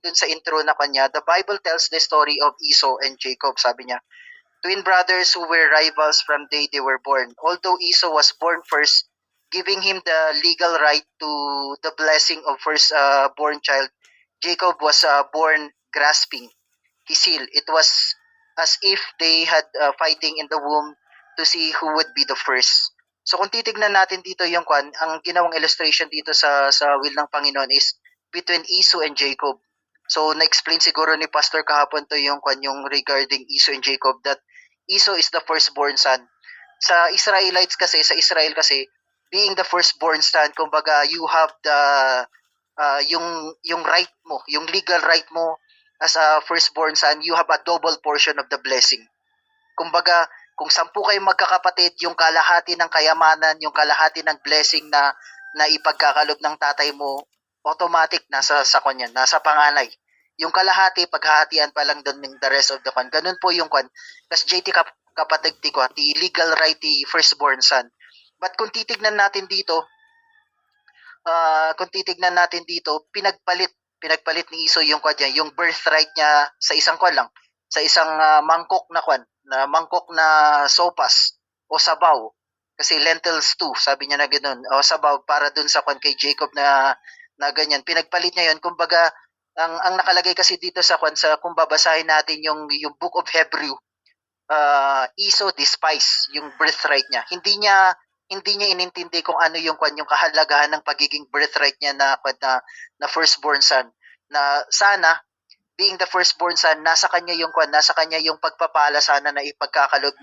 dun sa intro na kanya, the Bible tells the story of Esau and Jacob, sabi niya. Twin brothers who were rivals from day they were born. Although Esau was born first, giving him the legal right to the blessing of first born child, Jacob was born grasping his heel. It was as if they had fighting in the womb to see who would be the first. So kung titignan natin dito yung ang ginawang illustration dito sa will ng Panginoon is between Esau and Jacob. So na-explain siguro ni Pastor kahapon to yung yung regarding Esau and Jacob, that Esau is the firstborn son. Sa Israelites kasi, sa Israel kasi, being the firstborn son, kumbaga you have the yung right mo, yung legal right mo as a firstborn son, you have a double portion of the blessing. Kumbaga, kung 10 kayong magkakapatid, yung kalahati ng kayamanan, yung kalahati ng blessing na ipagkakalob ng tatay mo, automatic nasa kanya, nasa panganay. Yung kalahati, paghahatian pa lang doon ng the rest of the ganun po yung Kasi JT kapatid ko, the legal right, the firstborn son. But kung titignan natin dito, pinagpalit ni Esau yung yung birthright niya sa isang sa isang mangkok na sopas o sabaw. Kasi lentils stew, sabi niya na ganoon, o sabaw para dun sa kay Jacob na ganyan. Pinagpalit niya yun. Kumbaga, ang nakalagay kasi dito sa kung babasahin natin yung Book of Hebrew, Esau despised yung birthright niya. Hindi niya inintindi kung ano yung kahalagahan ng pagiging birthright niya na firstborn son. Na sana being the firstborn son, nasa kanya yung pagpapala sana na ipagkakalob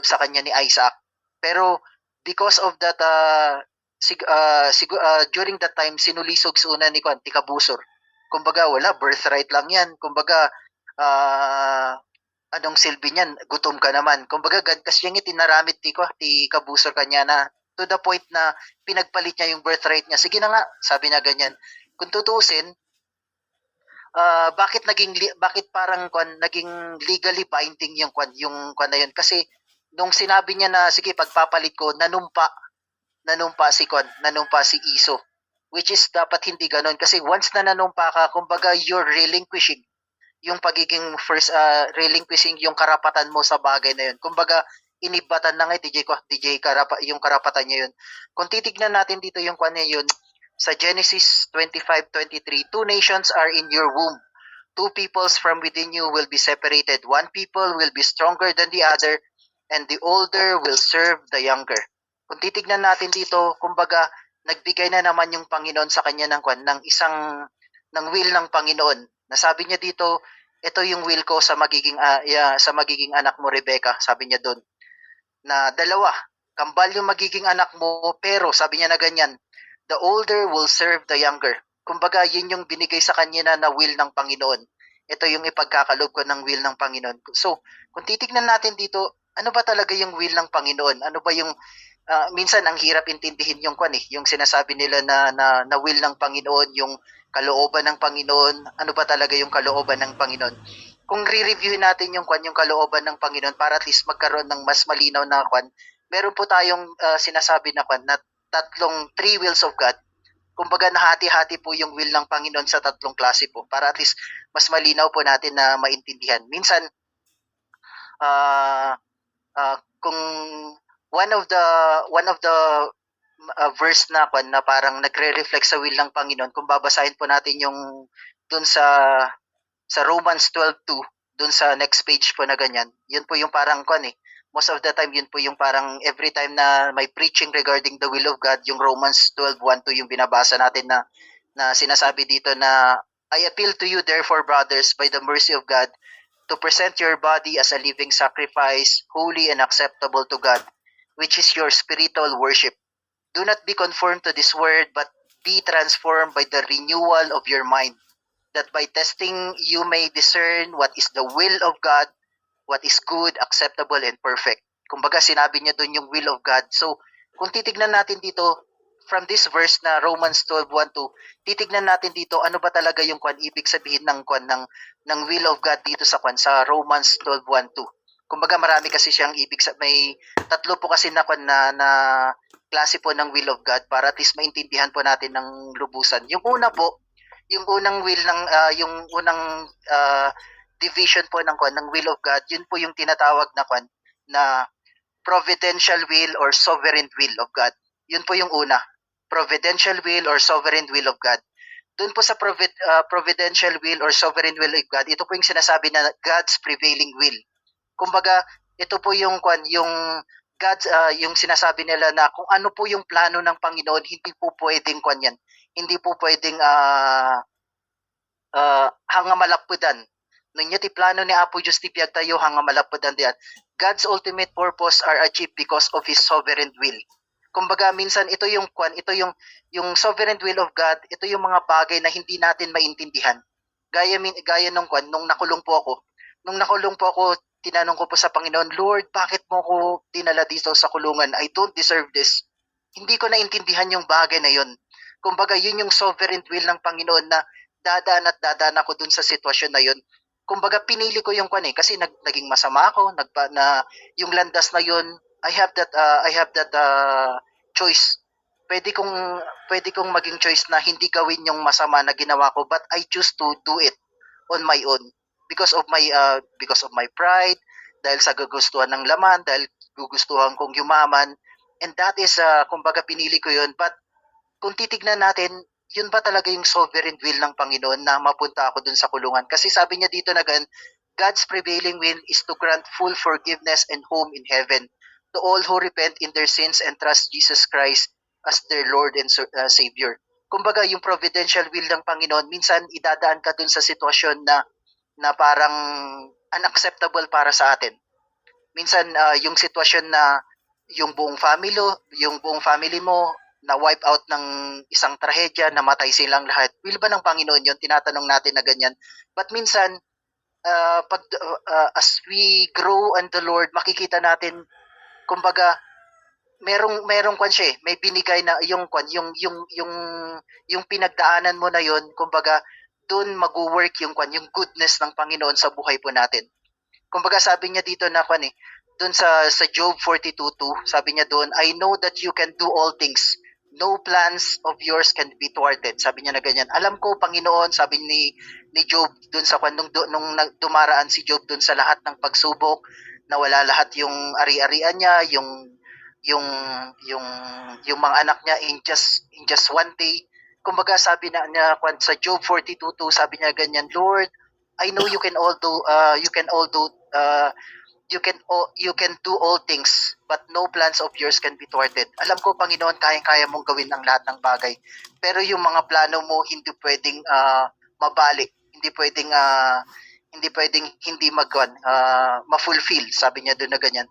sa kanya ni Isaac. Pero because of that during that time sinulisog sa una ni Kabusor. Kumbaga wala, birthright lang yan. Kumbaga anong silbi niyan? Gutom ka naman. Kumbaga kasi yung itinaramit ti Kabusor kanya na to the point na pinagpalit niya yung birthright niya. Sige na nga, sabi niya ganyan. Kung tutuusin, bakit parang naging legally binding yung na yun? Kasi nung sinabi niya na sige pagpapalit ko, nanumpa si Esau, which is dapat hindi ganoon, kasi once na nanumpa ka, kumbaga you're relinquishing yung pagiging relinquishing yung karapatan mo sa bagay na yun. Kumbaga inibatan na nga yung karapatan niya yun. Kung titignan natin dito yung yun sa Genesis 25:23, 2 nations are in your womb, 2 peoples from within you will be separated, 1 people will be stronger than the other, and the older will serve the younger. Kung titignan natin dito, kumbaga nagbigay na naman yung Panginoon sa kanya ng will ng Panginoon. Nasabi niya dito, ito yung will ko sa magiging anak mo Rebecca, sabi niya doon. Na dalawa, kambal yung magiging anak mo, pero sabi niya na ganyan, the older will serve the younger. Kumbaga, yun yung binigay sa kanya na will ng Panginoon. Ito yung ipagkakalob ko ng will ng Panginoon. So, kung titignan natin dito, ano ba talaga yung will ng Panginoon? Ano ba yung minsan ang hirap intindihin yung yung sinasabi nila na will ng Panginoon, yung kalooban ng Panginoon. Ano ba talaga yung kalooban ng Panginoon? Kung re-review natin yung kalooban ng Panginoon para at least magkaroon ng mas malinaw na meron po tayong sinasabi na three wills of God. Kumbaga nahati-hati po yung will ng Panginoon sa 3 klase po para at least mas malinaw po natin na maintindihan. Minsan kung one of the verse na parang nagre-reflect sa will ng Panginoon, kung babasahin po natin yung dun sa Romans 12:2, dun sa next page po na ganyan, yun po yung parang most of the time yun po yung parang every time na may preaching regarding the will of God, yung Romans 12:1-2 yung binabasa natin na sinasabi dito na I appeal to you therefore brothers by the mercy of God to present your body as a living sacrifice, holy and acceptable to God, which is your spiritual worship. Do not be conformed to this world, but be transformed by the renewal of your mind, that by testing you may discern what is the will of God, what is good, acceptable, and perfect. Kumbaga, sinabi niya doon yung will of God. So, kung titignan natin dito, from this verse na Romans 12:1-2, titignan natin dito ano ba talaga yung ibig sabihin ng will of God dito sa Romans 12:1-2. Kumbaga marami kasi siyang ibig sabihin, may 3 po kasi na klase po ng will of God para at least maintindihan po natin ng lubusan. Yung una po, yung unang will ng yung unang division po ng will of God, yun po yung tinatawag na na providential will or sovereign will of God. Yun po yung una. Providential will or sovereign will of God. Doon po sa providential will or sovereign will of God, ito po yung sinasabi na God's prevailing will. Kumbaga, ito po yung God's yung sinasabi nila na kung ano po yung plano ng Panginoon, hindi po pwedeng yan. Hindi po pwedeng hangamalapudan. Nung ti plano ni Apo Diyos ti biyag tayo hangamalapudan diyan. God's ultimate purpose are achieved because of His sovereign will. Kumbaga minsan ito yung sovereign will of God, ito yung mga bagay na hindi natin maintindihan. Gaya nung nakulong po ako. Nung nakulong po ako, tinanong ko po sa Panginoon, Lord, bakit mo ko dinala dito sa kulungan? I don't deserve this. Hindi ko naintindihan yung bagay na yun. Kumbaga, yun yung sovereign will ng Panginoon na dadaan ako dun sa sitwasyon na yun. Kumbaga, pinili ko yung kasi naging masama ako, yung landas na yun, I have that choice. Pwede kong maging choice na hindi gawin yung masama na ginawa ko, but I choose to do it on my own because of my pride, dahil sa gugustuhan ng laman, dahil gugustuhan kong yumaman, and that is kumbaga pinili ko yun. But kung titignan natin, yun ba talaga yung sovereign will ng Panginoon na mapunta ako dun sa kulungan? Kasi sabi niya dito na God's prevailing will is to grant full forgiveness and home in heaven to all who repent in their sins and trust Jesus Christ as their Lord and Savior. Kumbaga, yung providential will ng Panginoon, minsan idadaan ka dun sa sitwasyon na parang unacceptable para sa atin. Minsan, yung sitwasyon na yung buong family mo, na wipe out ng isang trahedya, namatay silang lahat. Will ba ng Panginoon yun? Tinatanong natin na ganyan. But minsan, as we grow in the Lord, makikita natin, kumbaga, merong siya, may binigay na yung pinagdaanan mo na yun, kumbaga, doon mag-work yung goodness ng Panginoon sa buhay po natin. Kumbaga, sabi niya dito na doon sa Job 42:2, sabi niya doon, I know that you can do all things. No plans of yours can be thwarted. Sabi niya na ganyan. Alam ko, Panginoon, sabi ni Job doon sa nung dumaraan si Job doon sa lahat ng pagsubok, nawala lahat yung ari-arian niya, yung mga anak niya in just one day. Kumbaga sabi niya sa Job 42:2, sabi niya ganyan, Lord, I know you can do all things, but no plans of yours can be thwarted. Alam ko, Panginoon, kayang-kaya mong gawin ang lahat ng bagay. Pero yung mga plano mo hindi pwedeng mabalik, hindi pwedeng hindi ma-fulfill. Sabi niya doon na ganyan.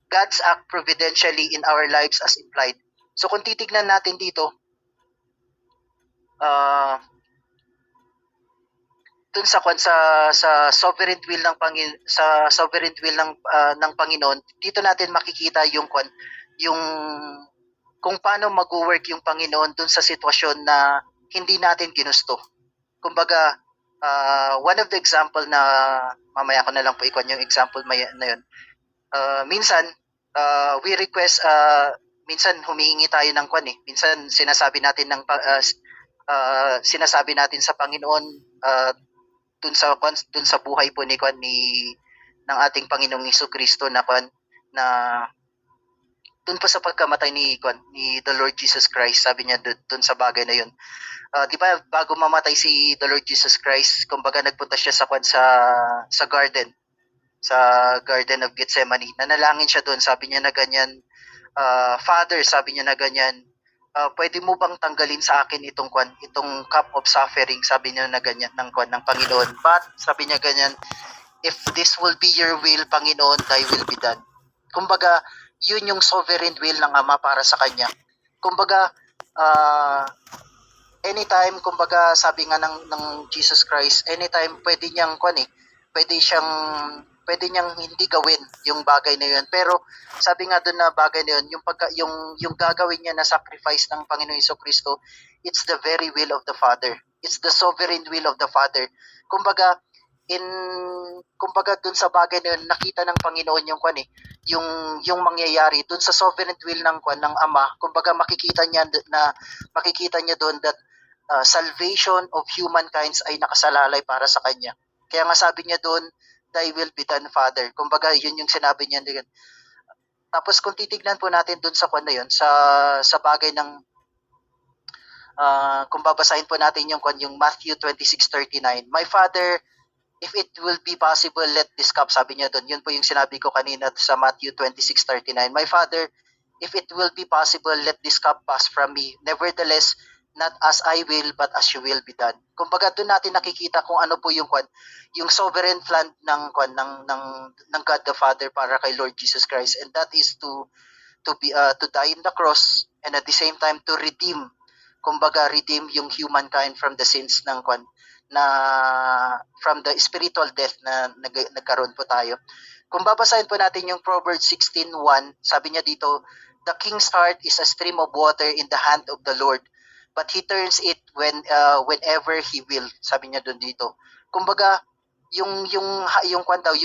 God's act providentially in our lives as implied. So kung titignan natin dito, dun sa sovereign will ng ng Panginoon, dito natin makikita yung kung paano mag-work yung Panginoon dun sa sitwasyon na hindi natin ginusto. Kumbaga, one of the example na mamaya ko na lang po ikwan yung example na yun. Minsan we request, minsan humihingi tayo ng minsan sinasabi natin sa Panginoon dun sa buhay po ng ating Panginoong Jesucristo na dun po sa pagkamatay ni the Lord Jesus Christ, sabi niya dun sa bagay na yun. Di ba bago mamatay si the Lord Jesus Christ, kumbaga nagpunta siya sa Garden of Gethsemane. Nanalangin siya doon, sabi niya na ganyan, Father, sabi niya na ganyan, pwede mo bang tanggalin sa akin itong cup of suffering, sabi niya na ganyan ng Panginoon. But sabi niya ganyan, if this will be your will, Panginoon, thy will be done. Kumbaga, yun yung sovereign will ng Ama para sa kanya. Kumbaga, anytime, kumbaga, sabi nga ng Jesus Christ, anytime pwede niyang pwede niyang hindi gawin yung bagay na yun. Pero sabi nga doon na bagay na yun, yung gagawin niya na sacrifice ng Panginoon Jesucristo, it's the very will of the Father. It's the sovereign will of the Father. Kumbaga doon sa bagay na yun, nakita ng Panginoon yung mangyayari doon sa sovereign will ng Ama. Kumbaga makikita niya doon that salvation of humankinds ay nakasalalay para sa kanya. Kaya nga sabi niya doon, thy will be done, Father. Kumbaga, yun yung sinabi niya doon. Tapos kung titignan po natin doon sa kwan na yun, sa bagay ng kung babasahin po natin yung Matthew 26:39, my Father, if it will be possible, let this cup, sabi niya doon. Yun po yung sinabi ko kanina sa Matthew 26:39. My Father, if it will be possible, let this cup pass from me. Nevertheless, not as I will, but as you will be done. Kumbaga doon natin nakikita kung ano po yung sovereign plan ng God the Father para kay Lord Jesus Christ, and that is to die in the cross, and at the same time to redeem, kumbaga redeem yung humankind from the sins na from the spiritual death na nagkaroon po tayo. Kung babasahin po natin yung Proverbs 16:1, sabi niya dito, the king's heart is a stream of water in the hand of the Lord, but he turns it whenever he will, sabi niya doon dito. Kumbaga, yung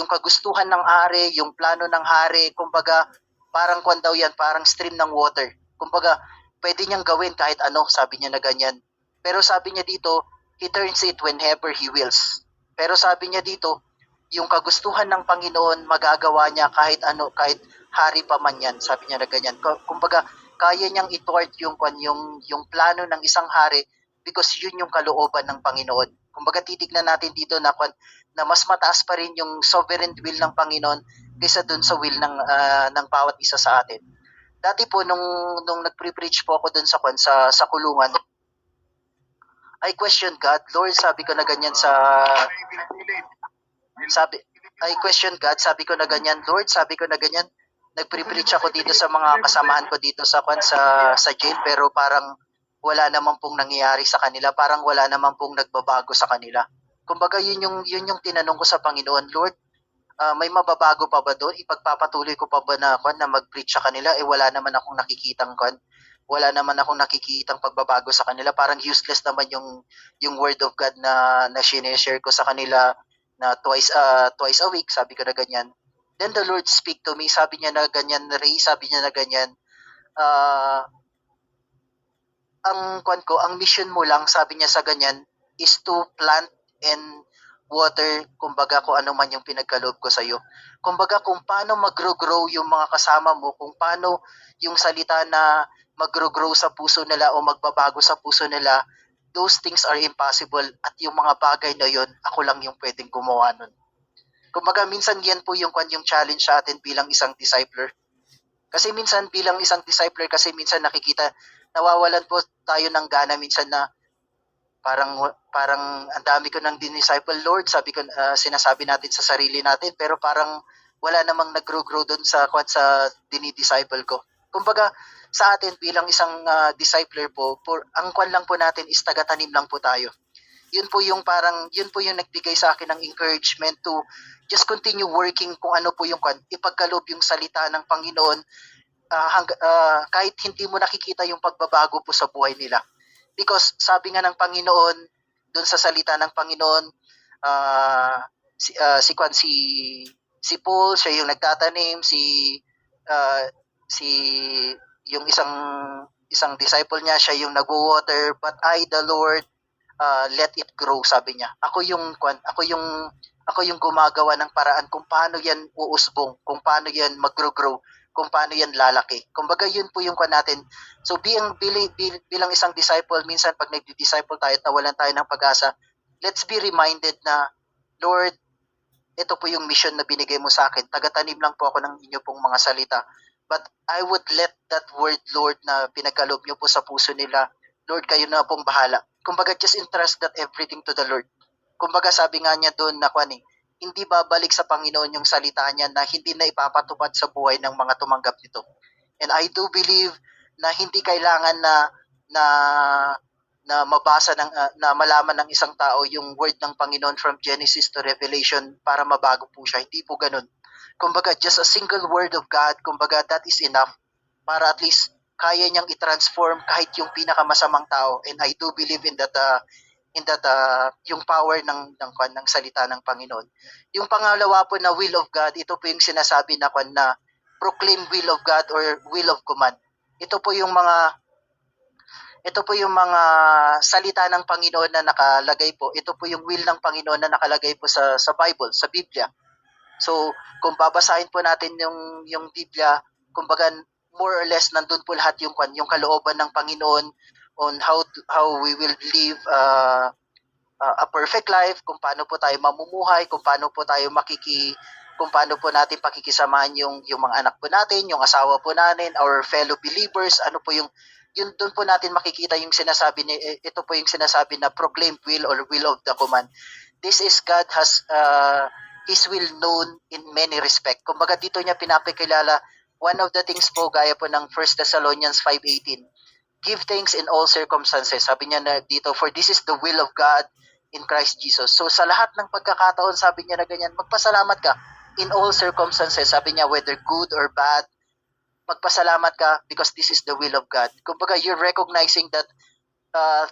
kagustuhan ng hari, yung plano ng hari, kumbaga parang daw yan, parang stream ng water. Kumbaga, pwede niyang gawin kahit ano, sabi niya na ganyan. Pero sabi niya dito, he turns it whenever he wills. Pero sabi niya dito, yung kagustuhan ng Panginoon, magagawa niya kahit ano, kahit hari pa man yan, sabi niya na ganyan. Kumbaga, kaya niyang itward yung plano ng isang hari because yun yung kalooban ng Panginoon. Kumbaga, titignan natin dito na mas mataas pa rin yung sovereign will ng Panginoon kaysa dun sa will ng bawat isa sa atin. Dati po nung nagpre-preach po ako dun sa kulungan, I question God. Lord, sabi ko na ganyan I question God, sabi ko na ganyan, Lord, sabi ko na ganyan, nagpre-preach ako dito sa mga kasamahan ko dito sa jail, pero parang wala naman pong nangyayari sa kanila, parang wala naman pong nagbabago sa kanila. Kumbaga yun yung tinanong ko sa Panginoon, Lord, may mababago pa ba doon? Ipagpapatuloy ko pa ba na mag-preach sa kanila? Wala naman akong nakikitang pagbabago sa kanila. Parang useless naman yung word of God na share ko sa kanila na twice a week, sabi ko na ganyan. Then the Lord speak to me, sabi niya na ganyan, Ray, sabi niya na ganyan, ang mission mo lang, sabi niya sa ganyan, is to plant and water, kumbaga kung ano man yung pinagkaloob ko sa iyo. Kumbaga kung paano mag-grow yung mga kasama mo, kung paano yung salita na mag-grow sa puso nila o magbabago sa puso nila, those things are impossible, at yung mga bagay na yon, ako lang yung pwedeng gumawa nun. Kumbaga minsan yan po yung challenge sa atin bilang isang discipler. Kasi minsan bilang isang discipler, kasi minsan nawawalan po tayo ng gana minsan na parang ang dami ko nang din-disciple, Lord, sinasabi natin sa sarili natin, pero parang wala namang nag-grow doon sa dinidisciple ko. Kumbaga sa atin bilang isang discipler po, ang lang po natin is taga-tanim lang po tayo. Yun po yung nagbigay sa akin ng encouragement to just continue working kung ano po yung ipagkaloob yung salita ng Panginoon, kahit hindi mo nakikita yung pagbabago po sa buhay nila. Because sabi nga ng Panginoon, doon sa salita ng Panginoon, si Paul, siya yung nagtatanim, yung isang disciple niya, siya yung nag-water, but I, the Lord, let it grow, sabi niya. Ako yung gumagawa ng paraan kung paano yan uusbong, kung paano yan mag-grow, kung paano yan lalaki. Kumbaga yun po yung natin. So bilang isang disciple, minsan pag nagdi-disciple tayo at nawalan tayo ng pag-asa, let's be reminded na, Lord, ito po yung mission na binigay mo sa akin. Taga-tanim lang po ako ng inyo pong mga salita. But I would let that word, Lord, na pinagkaloob nyo po sa puso nila, Lord, kayo na pong bahala. Kumbaga, just entrust that everything to the Lord. Kumbaga, sabi nga niya doon na hindi babalik sa Panginoon yung salita niya na hindi na ipapatupad sa buhay ng mga tumanggap nito. And I do believe na hindi kailangan na mabasa na malaman ng isang tao yung word ng Panginoon from Genesis to Revelation para mabago po siya. Hindi po ganun. Kumbaga, just a single word of God, kumbaga, that is enough para at least kaya niyang i-transform kahit yung pinakamasamang tao. And I do believe in that yung power ng salita ng Panginoon. Yung pangalawa po na will of God, ito po yung sinasabi na proclaim will of God or will of command. Ito po yung ito po yung mga salita ng Panginoon na nakalagay po. Ito po yung will ng Panginoon na nakalagay po sa Bible, sa Biblia. So, kung babasahin po natin yung Biblia, kumbaga more or less nandun po lahat yung kalooban ng Panginoon on how we will live a perfect life, kung paano po tayo mamumuhay, kung paano po tayo kung paano po natin pakikisamahan yung mga anak po natin, yung asawa po natin, our fellow believers, ano po yun doon po natin makikita yung sinasabi ni ito po yung sinasabi na proclaimed will or will of the command. This is God has His will known in many respect. Kumbaga dito niya pinapakilala one of the things po gaya po ng 1 Thessalonians 5:18. Give thanks in all circumstances. Sabi niya na dito, for this is the will of God in Christ Jesus. So sa lahat ng pagkakataon, sabi niya na ganyan, magpasalamat ka in all circumstances. Sabi niya, whether good or bad, magpasalamat ka because this is the will of God. Kumbaga, you're recognizing that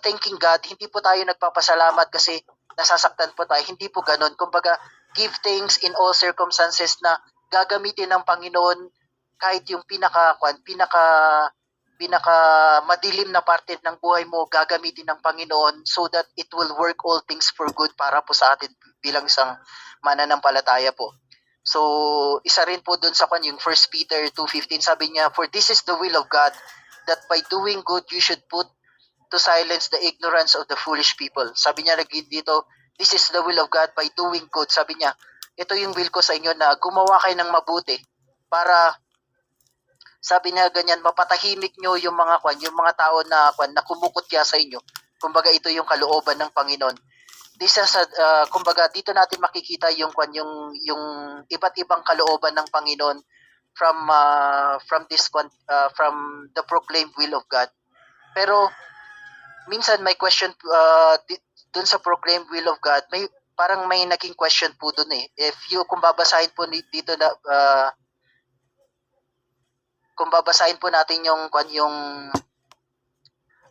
thanking God, hindi po tayo nagpapasalamat kasi nasasaktan po tayo. Hindi po ganun. Kumbaga, give thanks in all circumstances na gagamitin ng Panginoon kahit yung pinaka madilim na parte ng buhay mo, gagamitin ng Panginoon so that it will work all things for good para po sa atin bilang isang mananampalataya po. So, isa rin po dun sa yung 1 Peter 2:15, sabi niya, for this is the will of God, that by doing good you should put to silence the ignorance of the foolish people. Sabi niya dito, this is the will of God by doing good. Sabi niya, ito yung will ko sa inyo na gumawa kayo ng mabuti para sabi niya ganyan, mapatahimik nyo yung mga tao na kumukutya sa inyo. Kumbaga ito yung kalooban ng Panginoon. This is kumbaga dito natin makikita yung iba't ibang kalooban ng Panginoon from the proclaimed will of God. Pero minsan may question dun sa proclaimed will of God, parang may naging question po dun eh. Kung babasahin po dito na kung babasahin po natin yung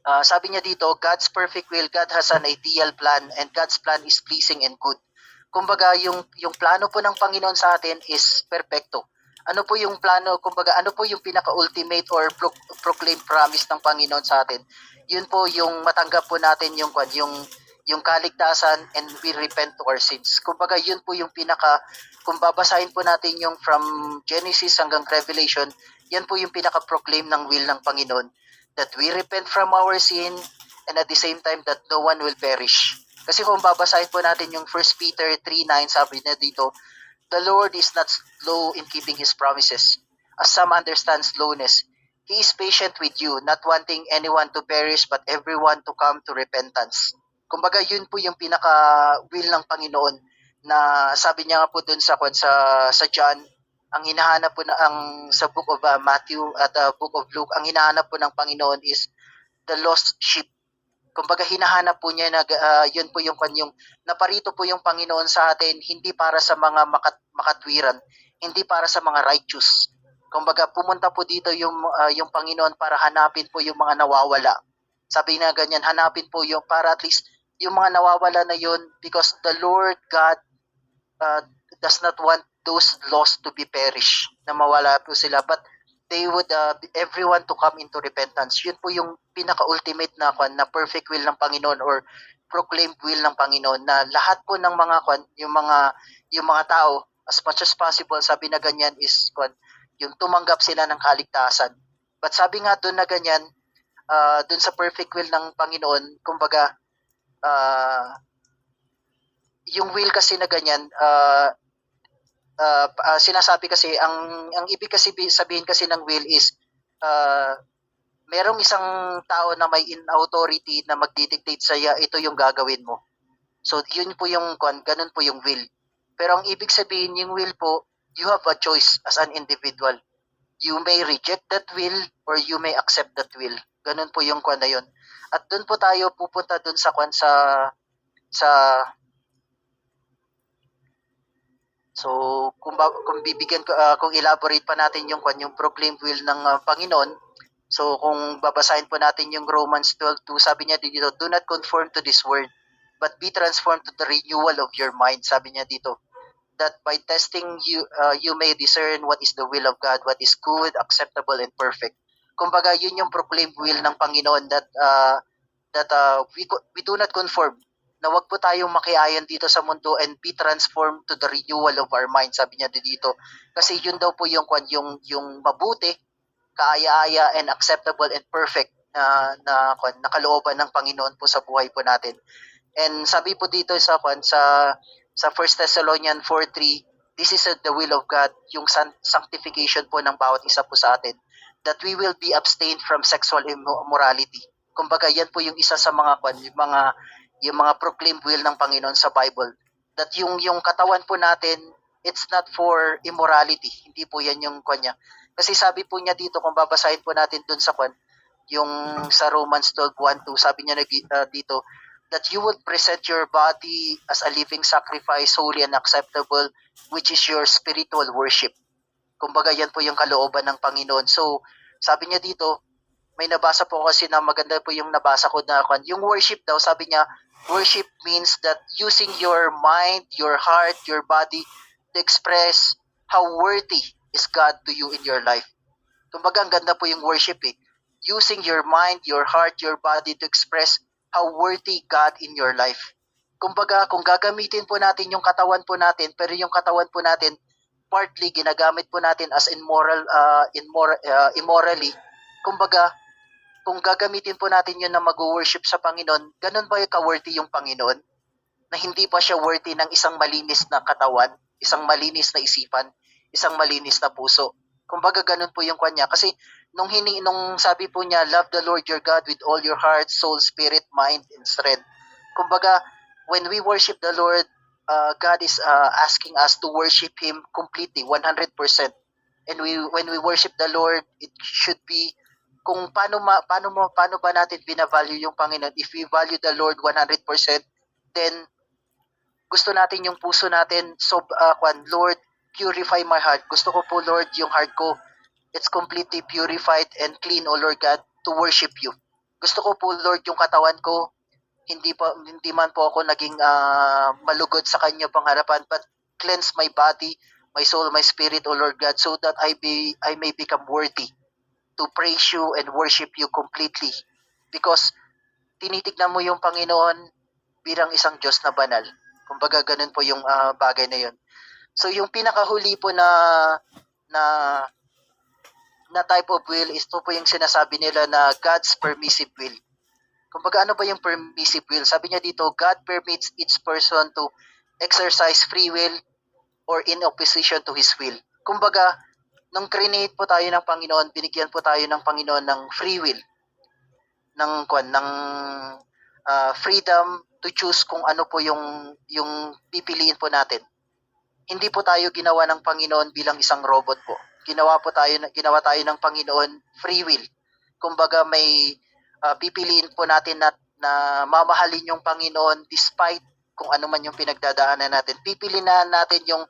sabi niya dito, God's perfect will, God has an ideal plan and God's plan is pleasing and good. Kumbaga yung plano po ng Panginoon sa atin is perfecto. Ano po yung plano, kumbaga ano po yung pinaka-ultimate or proclaimed promise ng Panginoon sa atin? Yun po yung matanggap po natin yung kaligtasan and we repent to our sins. Kumbaga yun po yung kung babasahin po natin yung from Genesis hanggang Revelation, yan po yung pinaka-proclaim ng will ng Panginoon, that we repent from our sin and at the same time that no one will perish. Kasi kung babasahin po natin yung 1 Peter 3:9, sabi na dito, the Lord is not slow in keeping His promises, as some understand slowness. He is patient with you, not wanting anyone to perish but everyone to come to repentance. Kumbaga yun po yung pinaka-will ng Panginoon na sabi niya nga po dun sa John, ang hinahanap po sa book of Matthew at book of Luke, ang hinahanap po ng Panginoon is the lost sheep. Kumbaga hinahanap po niya na yun po yung naparito po yung Panginoon sa atin, hindi para sa mga makatwiran, hindi para sa mga righteous. Kumbaga pumunta po dito yung Panginoon para hanapin po yung mga nawawala. Sabi na ganyan, hanapin po yung para at least yung mga nawawala na yun, because the Lord God does not want those lost to be perish, na mawala po sila, but they would everyone to come into repentance. Yun po yung pinaka-ultimate na perfect will ng Panginoon or proclaimed will ng Panginoon, na lahat po ng mga yung mga tao as much as possible, sabi na ganyan is yung tumanggap sila ng kaligtasan. But sabi nga doon na ganyan, doon sa perfect will ng Panginoon, kumbaga yung will kasi na ganyan, sinasabi kasi ang ibig kasi sabihin kasi ng will is merong isang tao na may authority na magdidictate sa iya, ito yung gagawin mo. So yun po yung ganun po yung will. Pero ang ibig sabihin yung will po, you have a choice as an individual. You may reject that will or you may accept that will. Ganun po yung na yun. At doon po tayo pupunta doon sa So, kung bibigyan kung elaborate pa natin yung proclaimed will ng Panginoon, so kung babasahin po natin yung Romans 12:2, sabi niya dito, do not conform to this world, but be transformed to the renewal of your mind. Sabi niya dito, that by testing you may discern what is the will of God, what is good, acceptable, and perfect. Kumbaga, yun yung proclaimed will ng Panginoon that we do not conform, na wag po tayong makiayon dito sa mundo and be transformed to the renewal of our mind, sabi niya dito. Kasi yun daw po yung mabuti, kaaya-aya and acceptable and perfect na kalooban ng Panginoon po sa buhay po natin. And sabi po dito sa 1 Thessalonians 4:3, this is the will of God, yung sanctification po ng bawat isa po sa atin, that we will be abstained from sexual immorality. Kumbaga, yan po yung isa sa yung mga proclaimed will ng Panginoon sa Bible. That yung katawan po natin, it's not for immorality. Hindi po yan yung niya. Kasi sabi po niya dito, kung babasahin po natin dun sa yung sa Romans 12:1-2, sabi niya dito, that you would present your body as a living sacrifice, holy and acceptable, which is your spiritual worship. Kumbaga, yan po yung kalooban ng Panginoon. So, sabi niya dito, may nabasa po kasi na maganda po yung nabasa ko na yung worship daw, sabi niya, worship means that using your mind, your heart, your body to express how worthy is God to you in your life. Kumbaga, ang ganda po yung worship eh. Using your mind, your heart, your body to express how worthy God in your life. Kumbaga, kung gagamitin po natin yung katawan po natin, pero yung katawan po natin, partly ginagamit po natin as immorally, kumbaga, kung gagamitin po natin yun na mag-worship sa Panginoon, ganun ba yung ka-worthy yung Panginoon? Na hindi pa siya worthy ng isang malinis na katawan, isang malinis na isipan, isang malinis na puso. Kumbaga, ganun po yung kanya. Kasi nung sabi po niya, love the Lord your God with all your heart, soul, spirit, mind, and strength. Kumbaga, when we worship the Lord, God is asking us to worship Him completely, 100%. And when we worship the Lord, it should be kung paano ba natin binavalue yung Panginoon. If we value the Lord 100%, then gusto natin yung puso natin, Lord, purify my heart. Gusto ko po, Lord, yung heart ko, it's completely purified and clean, O Lord God, to worship you. Gusto ko po, Lord, yung katawan ko, hindi man po ako naging malugod sa kanya pangharapan, but cleanse my body, my soul, my spirit, O Lord God, so that I may become worthy to praise you and worship you completely. Because tinitignan mo yung Panginoon bilang isang Diyos na banal. Kumbaga, ganun po yung bagay na yun. So, yung pinakahuli po na type of will is ito po yung sinasabi nila na God's permissive will. Kumbaga, ano ba yung permissive will? Sabi niya dito, God permits each person to exercise free will or in opposition to His will. Kumbaga, nung create po tayo ng Panginoon, binigyan po tayo ng Panginoon ng free will, ng freedom to choose kung ano po yung pipiliin po natin. Hindi po tayo ginawa ng Panginoon bilang isang robot po. Ginawa tayo ng Panginoon free will. Kumbaga, may pipiliin po natin na mamahalin yung Panginoon despite kung ano man yung pinagdadaanan natin. Pipiliin na natin yung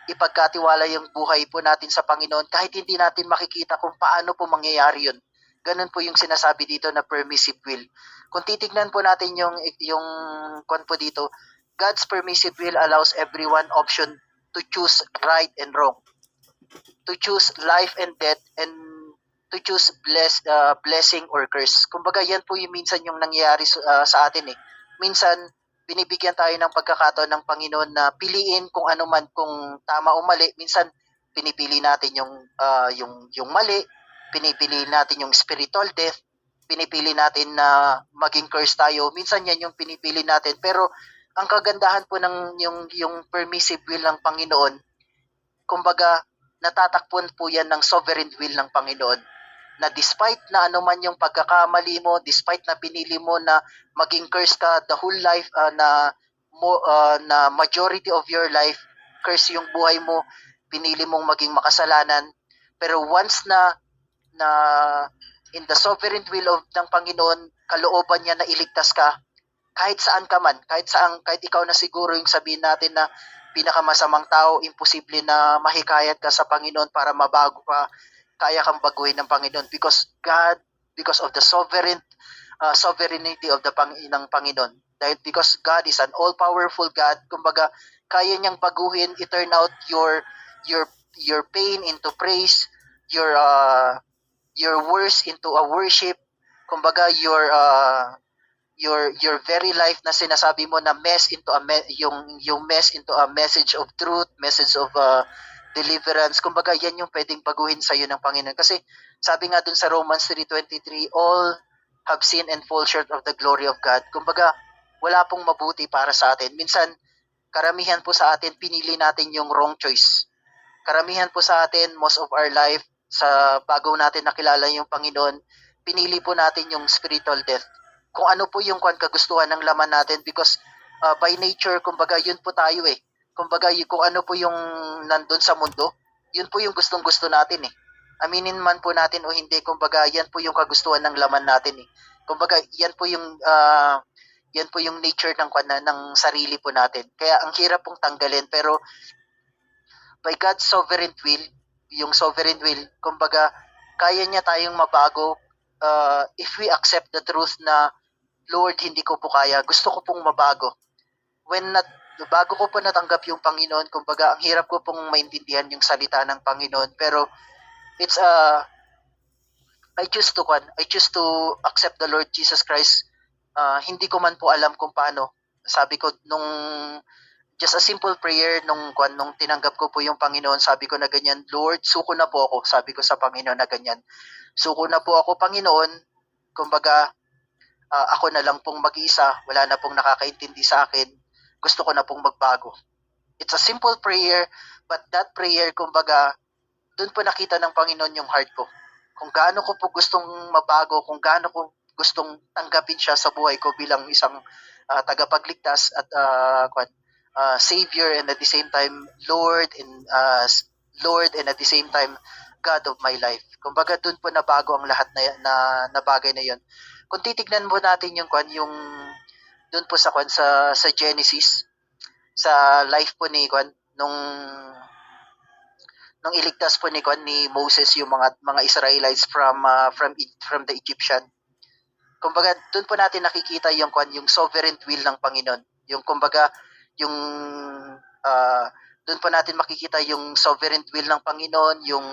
ipagkatiwala yung buhay po natin sa Panginoon kahit hindi natin makikita kung paano po mangyayari yun. Ganun po yung sinasabi dito na permissive will. Kung titignan po natin yung po dito, God's permissive will allows everyone option to choose right and wrong, to choose life and death, and to choose blessing or curse. Kumbaga, yan po yung minsan yung nangyayari sa atin eh. Minsan, binibigyan tayo ng pagkakataon ng Panginoon na piliin kung ano man, kung tama o mali. Minsan, pinipili natin yung mali, pinipili natin yung spiritual death, pinipili natin na maging curse tayo. Minsan yan yung pinipili natin. Pero, ang kagandahan po ng yung permissive will ng Panginoon, kumbaga, natatakpon po yan ng sovereign will ng Panginoon. Na despite na ano man yung pagkakamali mo, despite na pinili mo na maging curse ka the whole life, na majority of your life, curse yung buhay mo, pinili mong maging makasalanan. Pero once na in the sovereign will of ng Panginoon, kalooban niya na iligtas ka, kahit saan ka man, kahit ikaw na siguro yung sabihin natin na pinakamasamang tao, imposible na mahikayat ka sa Panginoon para mabago ka, kaya kang baguhin ng Panginoon because of the sovereignty of ng Panginoon. Dahil because God is an all-powerful God, kumbaga, kaya niyang baguhin, i-turn out your pain into praise, your your worst into a worship. Kumbaga your very life na sinasabi mo na mess into yung mess into a message of truth, message of deliverance. Kumbaga yan yung pwedeng baguhin sa iyo ng Panginoon. Kasi sabi nga dun sa Romans 3:23, all have sinned and fall short of the glory of God. Kumbaga wala pong mabuti para sa atin. Minsan karamihan po sa atin pinili natin yung wrong choice. Karamihan po sa atin most of our life sa bago natin nakilala yung Panginoon, pinili po natin yung spiritual death. Kung ano po yung kagustuhan ng laman natin because by nature, kumbaga yun po tayo eh. Kumbaga kung ano po yung nandun sa mundo, yun po yung gustong-gusto natin eh. Aminin man po natin o hindi, kumbaga yan po yung kagustuhan ng laman natin eh. Kumbaga yan po yung nature ng sarili po natin. Kaya ang hirap pong tanggalin pero by God's sovereign will, yung sovereign will, kumbaga kaya niya tayong mabago if we accept the truth na Lord, hindi ko po kaya. Gusto ko pong mabago. Bago ko po natanggap yung Panginoon, kumbaga, ang hirap ko pong maintindihan yung salita ng Panginoon. Pero, it's I choose to accept the Lord Jesus Christ. Hindi ko man po alam kung paano. Sabi ko, just a simple prayer, nung tinanggap ko po yung Panginoon, sabi ko na ganyan, Lord, suko na po ako. Sabi ko sa Panginoon na ganyan. Suko na po ako, Panginoon. Kumbaga, ako na lang pong mag-isa, wala na pong nakakaintindi sa akin, gusto ko na pong magbago. It's a simple prayer, but that prayer, kumbaga, doon po nakita ng Panginoon yung heart ko. Kung gaano ko po gustong mabago, kung gaano ko gustong tanggapin siya sa buhay ko bilang isang tagapagligtas at Savior, and at the same time, Lord, and at the same time, God of my life. Kumbaga, doon po nabago ang lahat na bagay na yon. Kung titignan mo natin yung doon po sa Genesis, sa life po ni nung iligtas po ni Moses yung mga Israelites from the Egyptian. Kumbaga doon po natin nakikita yung sovereign will ng Panginoon. Yung kumbaga yung doon po natin makikita yung sovereign will ng Panginoon, yung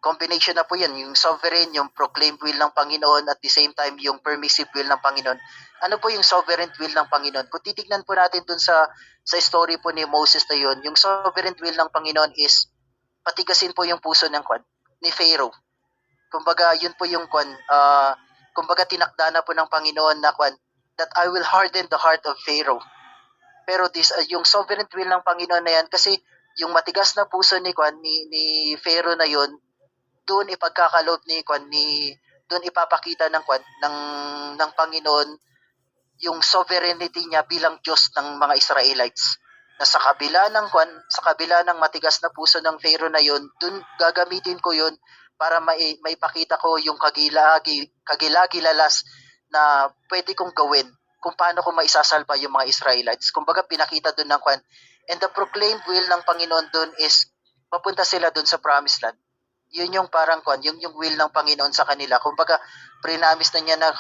combination na po yan, yung sovereign, yung proclaimed will ng Panginoon, at the same time, yung permissive will ng Panginoon. Ano po yung sovereign will ng Panginoon? Kung titignan po natin dun sa story po ni Moses na yun, yung sovereign will ng Panginoon is patigasin po yung puso ni Pharaoh. Kumbaga, yun po yung kumbaga tinakda na po ng Panginoon na that I will harden the heart of Pharaoh. Pero yung sovereign will ng Panginoon na yan, kasi yung matigas na puso ni Pharaoh na yun, doon ipagkakalob doon ipapakita ng Panginoon yung sovereignty niya bilang Diyos ng mga Israelites. Na sa kabila ng matigas na puso ng Pharaoh na yun, doon gagamitin ko yun para maipakita ko yung kagilagilalas na pwede kong gawin kung paano ko maisasalba yung mga Israelites. Kumbaga pinakita doon and the proclaimed will ng Panginoon doon is mapunta sila doon sa promised land. Yun yung parang yung will ng Panginoon sa kanila. Kumbaga, prinamis na niya na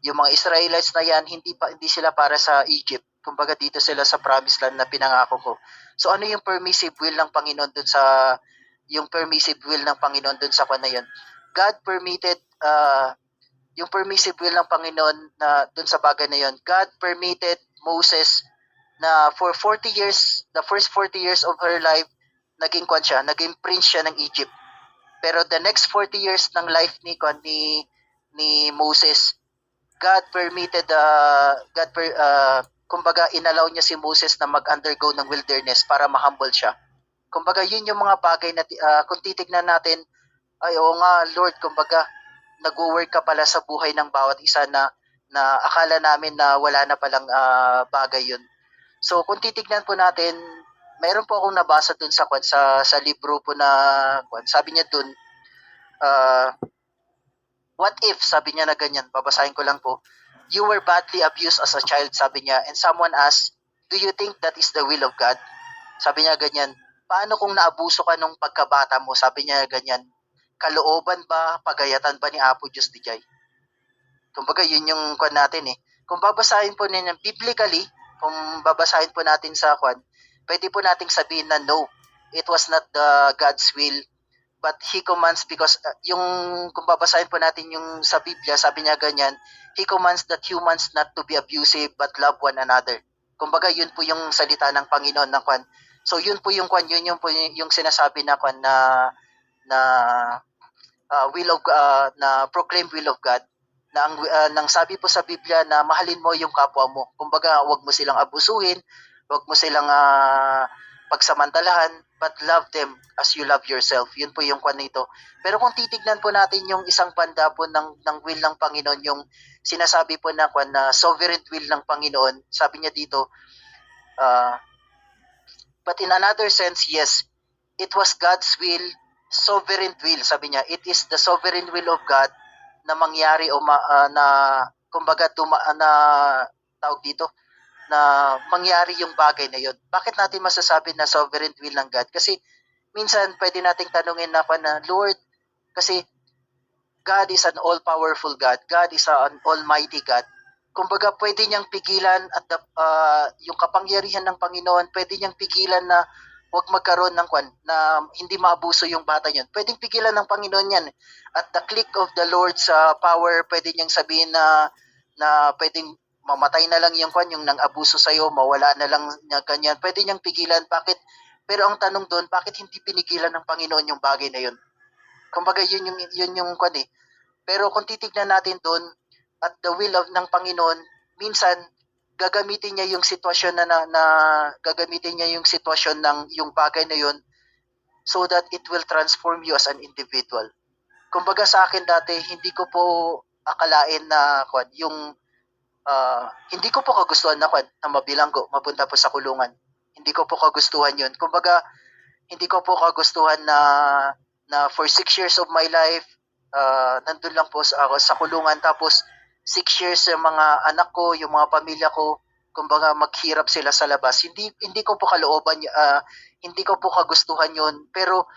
yung mga Israelites na yan, hindi sila para sa Egypt. Kumbaga, dito sila sa promised land na pinangako ko. So, ano yung permissive will ng Panginoon dun sa na yun? God permitted, yung permissive will ng Panginoon na dun sa bagay na yun, God permitted Moses na for 40 years, the first 40 years of her life, naging prince siya ng Egypt. Pero the next 40 years ng life ni Moses, God permitted kumbaga inallow niya si Moses na mag-undergo ng wilderness para ma-humble siya. Kumbaga yun yung mga bagay na kung titignan natin, ay oo nga Lord, kumbaga nag-work ka pala sa buhay ng bawat isa na akala namin na wala na palang bagay yun. So kung titignan po natin, mayroon po akong nabasa dun sa libro po na sabi niya dun, what if, sabi niya na ganyan, babasahin ko lang po, you were badly abused as a child, sabi niya, and someone asked, do you think that is the will of God? Sabi niya ganyan, paano kung naabuso ka nung pagkabata mo? Sabi niya ganyan, kalooban ba, pagayatan ba ni Apo Diyos di Jay? Kumbaga yun yung natin eh. Kung babasahin po ninyo biblically, kung babasahin po natin sa pwede po nating sabihin na no. it was not the God's will, but He commands because yung kung babasahin po natin yung sa Biblia, sabi niya ganyan, He commands that humans not to be abusive but love one another. Kumbaga yun po yung salita ng Panginoon ng kwan. So yun po yung kwan, yun yung po yung sinasabi na kwan na will of na proclaim will of God na nang sabi po sa Biblia na mahalin mo yung kapwa mo. Kumbaga, wag mo silang abusuhin, wag mo silang pagsamantalahan, but love them as you love yourself. Yun po yung kwan nito. Pero kung titignan po natin yung isang banda po ng will ng Panginoon, yung sinasabi po na kwan na sovereign will ng Panginoon, sabi niya dito, but in another sense, yes, it was God's will, sovereign will, sabi niya, it is the sovereign will of God na mangyari o na kumbaga na tawag dito na mangyari yung bagay na yun. Bakit natin masasabi na sovereign will ng God? Kasi minsan pwede nating tanungin na Lord, kasi God is an all-powerful God. God is an almighty God. Kumbaga pwede niyang pigilan at yung kapangyarihan ng Panginoon, pwede niyang pigilan na huwag magkaroon ng na hindi maabuso yung bata niyan. Pwedeng pigilan ng Panginoon yan. At the click of the Lord's power, pwede niyang sabihin na pwedeng mamatay na lang yung yung nang abuso sa'yo, mawala na lang niya ganyan. Pwede niyang pigilan. Bakit? Pero ang tanong doon, bakit hindi pinigilan ng Panginoon yung bagay na yun? Kumbaga yun yung Pero kung titignan natin doon, at the will of ng Panginoon, minsan gagamitin niya yung sitwasyon na gagamitin niya yung sitwasyon ng yung bagay na yun so that it will transform you as an individual. Kumbaga sa akin dati, hindi ko po akalain na yung hindi ko po kagustuhan na mabilanggo, mapunta po sa kulungan. Hindi ko po kagustuhan yun. Kumbaga, hindi ko po kagustuhan na for 6 years of my life, nandun lang po ako sa kulungan. Tapos, 6 years yung mga anak ko, yung mga pamilya ko, kumbaga maghirap sila sa labas. Hindi ko po kalooban, hindi ko po kagustuhan yun. Pero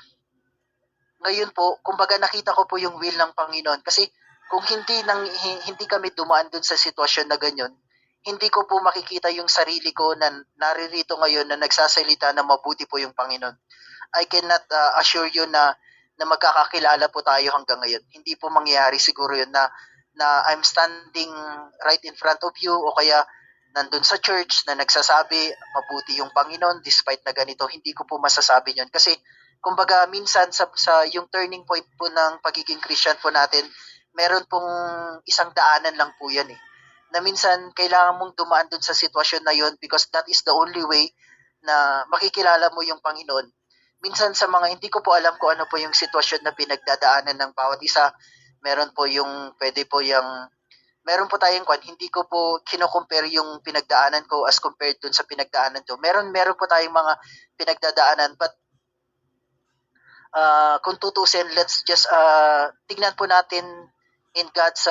ngayon po, kumbaga nakita ko po yung will ng Panginoon. Kasi kung hindi kami dumaan dun sa sitwasyon na ganyan, hindi ko po makikita yung sarili ko na naririto ngayon na nagsasalita na mabuti po yung Panginoon. I cannot assure you na magkakakilala po tayo hanggang ngayon. Hindi po mangyayari siguro yun na I'm standing right in front of you o kaya nandun sa church na nagsasabi mabuti yung Panginoon despite na ganito. Hindi ko po masasabi yun. Kasi kumbaga minsan sa yung turning point po ng pagiging Christian po natin, meron pong isang daanan lang po yan na minsan kailangan mong dumaan dun sa sitwasyon na yun because that is the only way na makikilala mo yung Panginoon. Minsan sa mga hindi ko po alam kung ano po yung sitwasyon na pinagdadaanan ng bawat isa, meron po yung pwede po yung meron po tayong hindi ko po kino-compare yung pinagdaanan ko as compared dun sa pinagdaanan to. Meron po tayong mga pinagdadaanan but kung tutusin, let's just tignan po natin in God's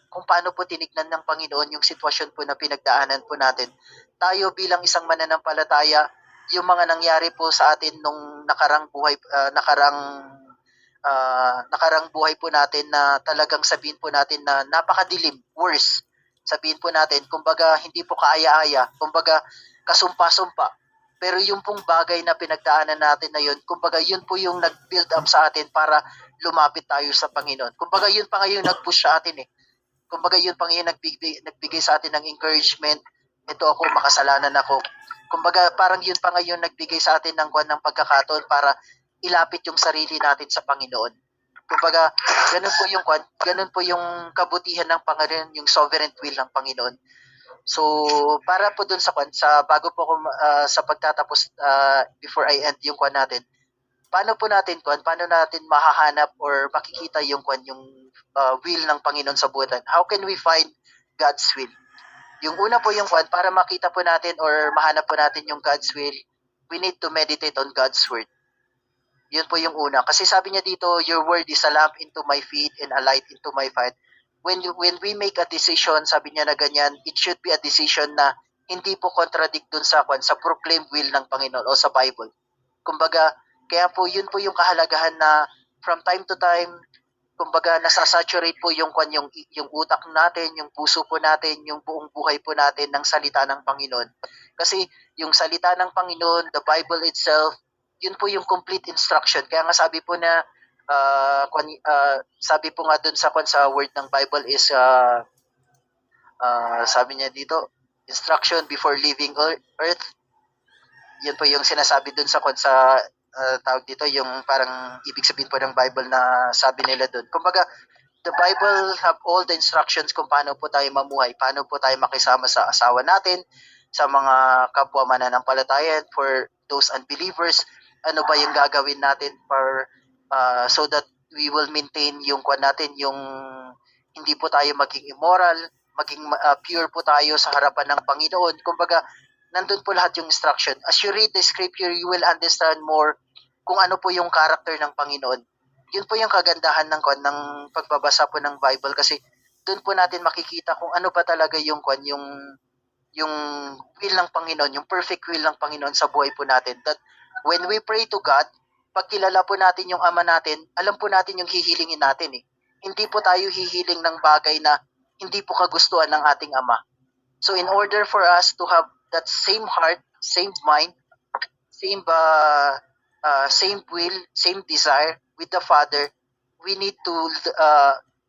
kung paano po tinignan ng Panginoon yung sitwasyon po na pinagdaanan po natin. Tayo bilang isang mananampalataya, yung mga nangyari po sa atin nung nakarang buhay po natin na talagang sabihin po natin na napakadilim, worse. Sabihin po natin, kumbaga hindi po kaaya-aya, kumbaga kasumpa-sumpa. Pero yung pong bagay na pinagdaanan natin na yun, kumbaga yun po yung nag-build up sa atin para lumapit tayo sa Panginoon. Kumbaga yun pa ngayon nag-push sa atin Kumbaga yun pa ngayon nagbigay sa atin ng encouragement. Ito ako, makasalanan ako. Kumbaga parang yun pa ngayon nagbigay sa atin ng pagkakataon para ilapit yung sarili natin sa Panginoon. Kumbaga, ganun po yung kabutihan ng Panginoon, yung sovereign will ng Panginoon. So, para po dun sa bago po ako sa pagtatapos before I end yung natin, paano natin mahahanap or makikita yung will ng Panginoon sa buhay natin? How can we find God's will? Yung una po yung para makita po natin or mahanap po natin yung God's will, we need to meditate on God's word. Yun po yung una. Kasi sabi niya dito, your word is a lamp into my feet and a light into my path. When we make a decision, sabi niya na ganyan, it should be a decision na hindi po contradict dun sa proclaimed will ng Panginoon o sa Bible. Kumbaga, kaya po yun po yung kahalagahan na from time to time, kumbaga nasasaturate po yung utak natin, yung puso po natin, yung buong buhay po natin ng salita ng Panginoon. Kasi yung salita ng Panginoon, the Bible itself, Yun po yung complete instruction. Kaya nga sabi po na sabi po nga dun sa word ng Bible is sabi niya dito, instruction before leaving earth. Yun po yung sinasabi dun sa tawag dito, yung parang ibig sabihin po ng Bible na sabi nila dun. Kumbaga, the Bible have all the instructions kung paano po tayo mamuhay, paano po tayo makisama sa asawa natin, sa mga kapwa mananampalataya, for those unbelievers, ano ba yung gagawin natin so that we will maintain yung kwan natin, yung hindi po tayo maging immoral, maging pure po tayo sa harapan ng Panginoon. Kumbaga, nandun po lahat yung instruction. As you read the scripture, you will understand more kung ano po yung character ng Panginoon. Yun po yung kagandahan ng pagbabasa po ng Bible, kasi doon po natin makikita kung ano ba talaga yung will ng Panginoon, yung perfect will ng Panginoon sa buhay po natin. That when we pray to God, pag kilala po natin yung Ama natin, alam po natin yung hihilingin natin eh. Hindi po tayo hihiling ng bagay na hindi po kagustuhan ng ating Ama. So in order for us to have that same heart, same mind, same will, same desire with the Father, we need to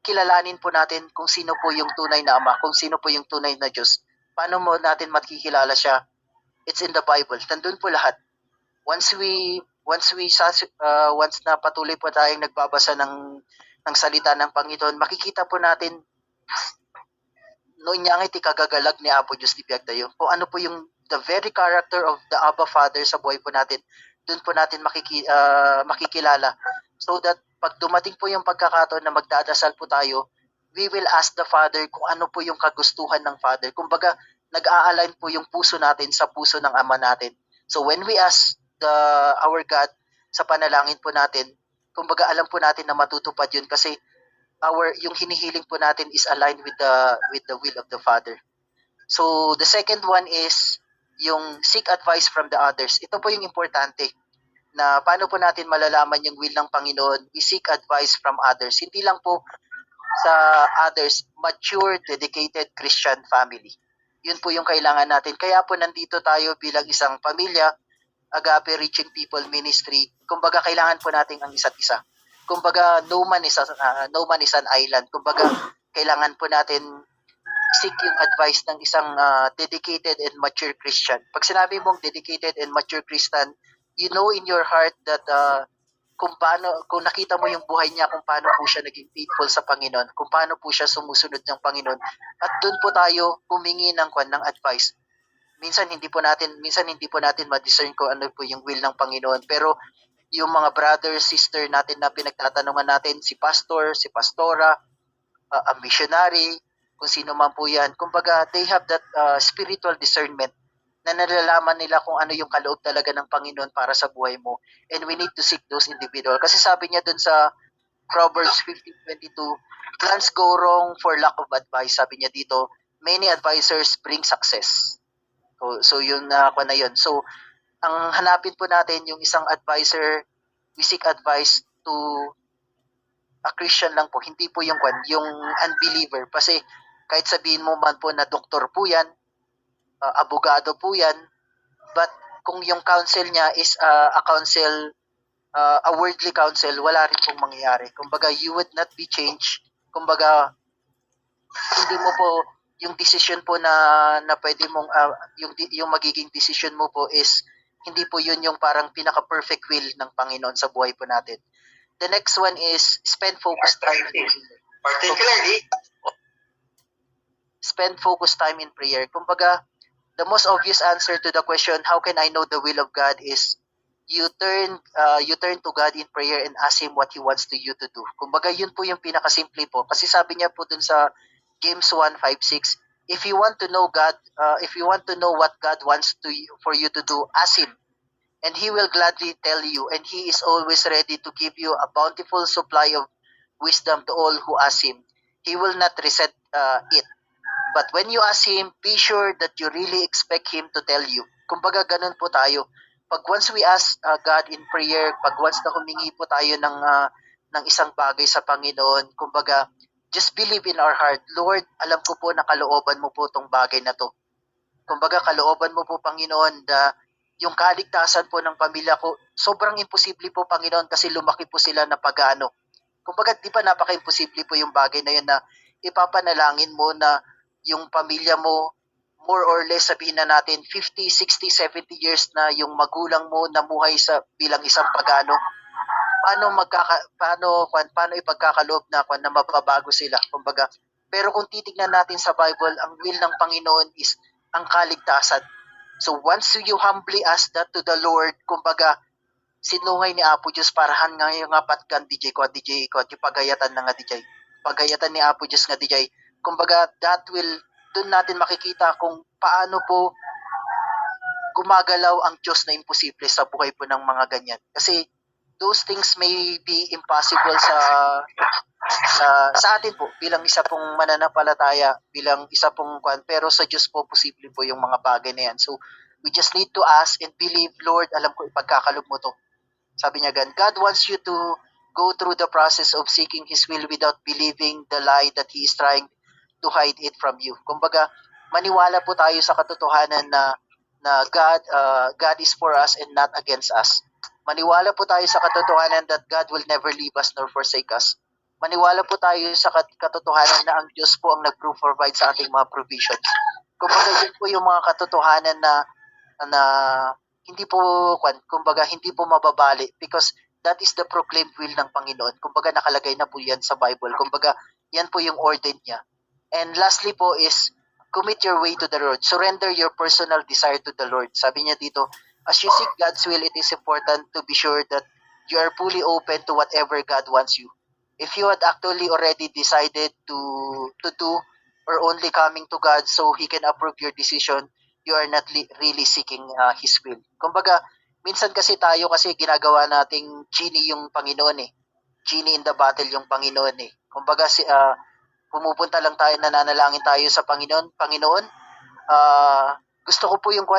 kilalanin po natin kung sino po yung tunay na Ama, kung sino po yung tunay na Diyos. Paano mo natin makikilala siya? It's in the Bible. Nandun po lahat. Once na patuloy po tayong nagbabasa ng salita ng Panginoon, makikita po natin noon niya iti kagagalag ni Apo Diyos ti Biagdayo. Kung ano po yung the very character of the Abba Father sa buhay po natin, doon po natin makikilala. So that pag dumating po yung pagkakataon na magdadasal po tayo, we will ask the Father kung ano po yung kagustuhan ng Father. Kumbaga, nag-a-align po yung puso natin sa puso ng Ama natin. So when we ask our God sa panalangin po natin, kumbaga alam po natin na matutupad yun, kasi yung hinihiling po natin is aligned with the will of the Father. So the second one is yung seek advice from the others. Ito po yung importante, na paano po natin malalaman yung will ng Panginoon. We seek advice from others. Hindi lang po sa others, mature, dedicated Christian family. Yun po yung kailangan natin. Kaya po nandito tayo bilang isang pamilya, Agape Reaching People Ministry. Kumbaga, kailangan po natin ang isa't isa. Kumbaga, no man is an island. Kumbaga, kailangan po natin seek yung advice ng isang dedicated and mature Christian. Pag sinabi mong dedicated and mature Christian, you know in your heart that kung nakita mo yung buhay niya, kung paano po siya naging faithful sa Panginoon, kung paano po siya sumusunod ng Panginoon, at doon po tayo humingi ng advice. Minsan hindi po natin ma-discern kung ano po yung will ng Panginoon, pero yung mga brother, sister natin na pinagtatanungan natin, si pastor, si pastora, a missionary, kung sino man po yan, kumbaga they have that spiritual discernment na nalalaman nila kung ano yung kaloob talaga ng Panginoon para sa buhay mo. And we need to seek those individuals. Kasi sabi niya dun sa Proverbs 15:22, plans go wrong for lack of advice. Sabi niya dito, many advisors bring success. So yun na yun. So, ang hanapin po natin yung isang advisor, we seek advice to a Christian lang po, hindi po yung unbeliever. Kasi kahit sabihin mo man po na doktor po yan, abogado po yan, but kung yung counsel niya is a worldly counsel, wala rin pong mangyayari. Kumbaga, you would not be changed. Kumbaga, hindi mo po yung decision po na pwede mong yung magiging decision mo po is hindi po yun yung parang pinaka-perfect will ng Panginoon sa buhay po natin. The next one is spend focused time in prayer. Particularly, spend focused time in prayer. Kumbaga, the most obvious answer to the question, how can I know the will of God, is you turn to God in prayer and ask Him what He wants you to do. Kumbaga, yun po yung pinakasimple po. Kasi sabi niya po dun sa James 1:5-6, if you want to know God, if you want to know what God wants for you to do, ask Him. And He will gladly tell you, and He is always ready to give you a bountiful supply of wisdom to all who ask Him. He will not resent it. But when you ask Him, be sure that you really expect Him to tell you. Kumbaga, ganun po tayo. Pag once we ask God in prayer, pag once na humingi po tayo ng isang bagay sa Panginoon, kumbaga, just believe in our heart, Lord, alam ko po na kalooban mo po tong bagay na to. Kumbaga, kalooban mo po, Panginoon, yung kaligtasan po ng pamilya ko, sobrang imposible po, Panginoon, kasi lumaki po sila na pag-ano. Kumbaga, di ba napaka-imposible po yung bagay na yun na ipapanalangin mo na yung pamilya mo, more or less sabihin na natin 50, 60, 70 years na yung magulang mo namuhay sa bilang isang pagano, paano ipagkakaloob na mababago sila, kumbaga. Pero kung titignan natin sa Bible, ang will ng Panginoon is ang kaligtasan. So once you humbly ask that to the Lord, kumbaga, sinungay ni Apo Diyos parahan nga yung apat kan DJ ko, yung pagayatan na nga DJ. Pagayatan ni Apo Diyos nga DJ. Kumbaga, that will, doon natin makikita kung paano po gumagalaw ang Diyos na imposible sa buhay po ng mga ganyan. Kasi those things may be impossible sa atin po bilang isa pong mananampalataya, bilang isa pong pero sa Diyos po posible po yung mga bagay na yan. So we just need to ask and believe, Lord, alam ko ipagkakalob mo to. Sabi niya gan, God wants you to go through the process of seeking His will without believing the lie that He is trying to hide it from you. Kumbaga, maniwala po tayo sa katotohanan na God is for us and not against us. Maniwala po tayo sa katotohanan that God will never leave us nor forsake us. Maniwala po tayo sa katotohanan na ang Diyos po ang nag-provide sa ating mga provisions. Kumbaga, yun po yung mga katotohanan na hindi po mababali, because that is the proclaimed will ng Panginoon. Kumbaga, nakalagay na po yan sa Bible. Kumbaga, yan po yung order niya. And lastly po is, commit your way to the Lord. Surrender your personal desire to the Lord. Sabi niya dito, as you seek God's will, it is important to be sure that you are fully open to whatever God wants you. If you had actually already decided to do, or only coming to God so He can approve your decision, you are not really seeking His will. Kumbaga, minsan kasi tayo kasi ginagawa nating genie yung Panginoon eh. Genie in the bottle yung Panginoon eh. Kumbaga, pumupunta lang tayo, nananalangin tayo sa Panginoon. Panginoon, gusto ko po yung